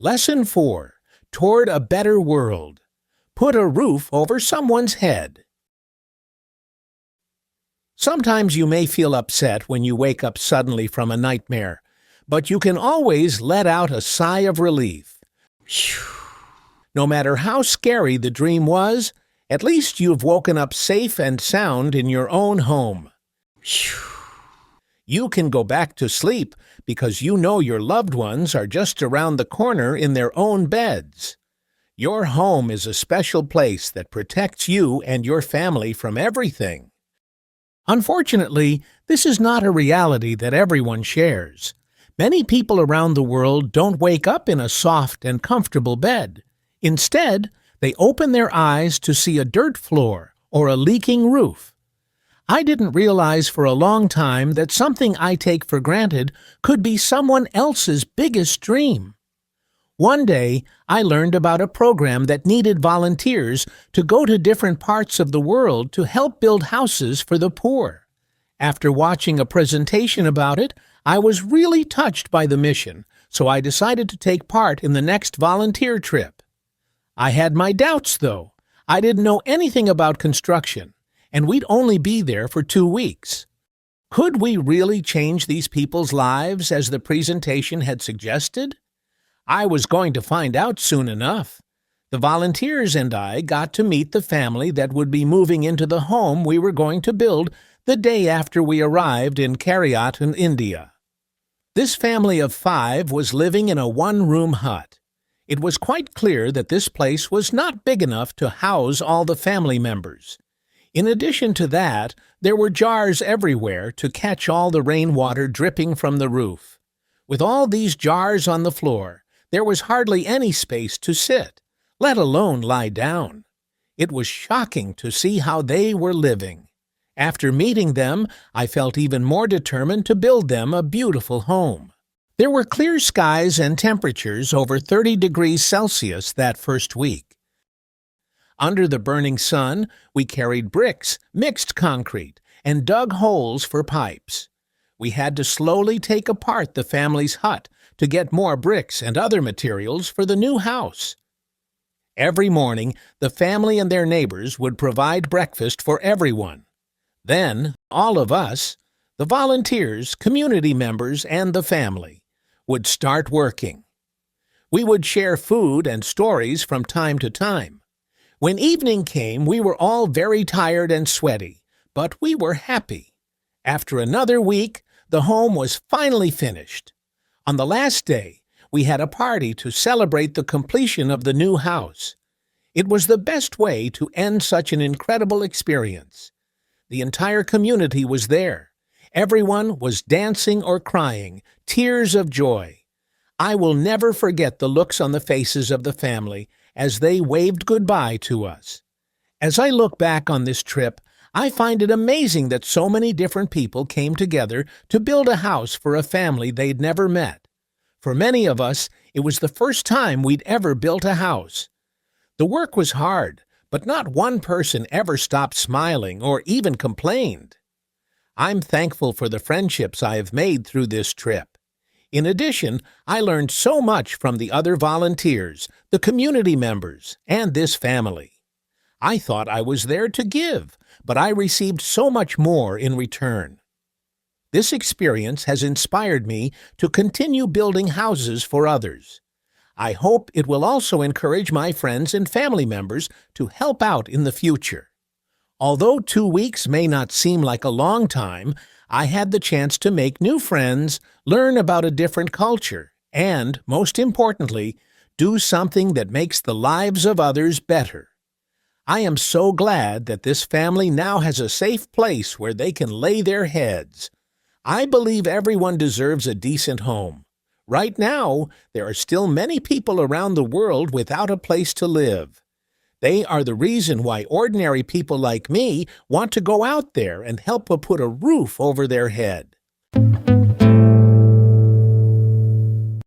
Lesson 4. Toward a Better World. Put a roof over someone's head. Sometimes you may feel upset when you wake up suddenly from a nightmare, but you can always let out a sigh of relief. No matter how scary the dream was, at least you've woken up safe and sound in your own home. You can go back to sleep because you know your loved ones are just around the corner in their own beds. Your home is a special place that protects you and your family from everything. Unfortunately, this is not a reality that everyone shares. Many people around the world don't wake up in a soft and comfortable bed. Instead, they open their eyes to see a dirt floor or a leaking roof. I didn't realize for a long time that something I take for granted could be someone else's biggest dream. One day, I learned about a program that needed volunteers to go to different parts of the world to help build houses for the poor. After watching a presentation about it, I was really touched by the mission, so I decided to take part in the next volunteer trip. I had my doubts, though. I didn't know anything about construction, and we'd only be there for 2 weeks. Could we really change these people's lives as the presentation had suggested? I was going to find out soon enough. The volunteers and I got to meet the family that would be moving into the home we were going to build the day after we arrived in Karachi, in India. This family of 5 was living in a one-room hut. It was quite clear that this place was not big enough to house all the family members. In addition to that, there were jars everywhere to catch all the rainwater dripping from the roof. With all these jars on the floor, there was hardly any space to sit, let alone lie down. It was shocking to see how they were living. After meeting them, I felt even more determined to build them a beautiful home. There were clear skies and temperatures over 30 degrees Celsius that first week. Under the burning sun, we carried bricks, mixed concrete, and dug holes for pipes. We had to slowly take apart the family's hut to get more bricks and other materials for the new house. Every morning, the family and their neighbors would provide breakfast for everyone. Then, all of us, the volunteers, community members, and the family, would start working. We would share food and stories from time to time. When evening came, we were all very tired and sweaty, but we were happy. After another week, the home was finally finished. On the last day, we had a party to celebrate the completion of the new house. It was the best way to end such an incredible experience. The entire community was there. Everyone was dancing or crying, tears of joy. I will never forget the looks on the faces of the family as they waved goodbye to us. As I look back on this trip, I find it amazing that so many different people came together to build a house for a family they'd never met. For many of us, it was the first time we'd ever built a house. The work was hard, but not one person ever stopped smiling or even complained. I'm thankful for the friendships I have made through this trip. In addition, I learned so much from the other volunteers, the community members, and this family. I thought I was there to give, but I received so much more in return. This experience has inspired me to continue building houses for others. I hope it will also encourage my friends and family members to help out in the future. Although 2 weeks may not seem like a long time, I had the chance to make new friends, learn about a different culture, and, most importantly, do something that makes the lives of others better. I am so glad that this family now has a safe place where they can lay their heads. I believe everyone deserves a decent home. Right now, there are still many people around the world without a place to live. They are the reason why ordinary people like me want to go out there and help put a roof over their head.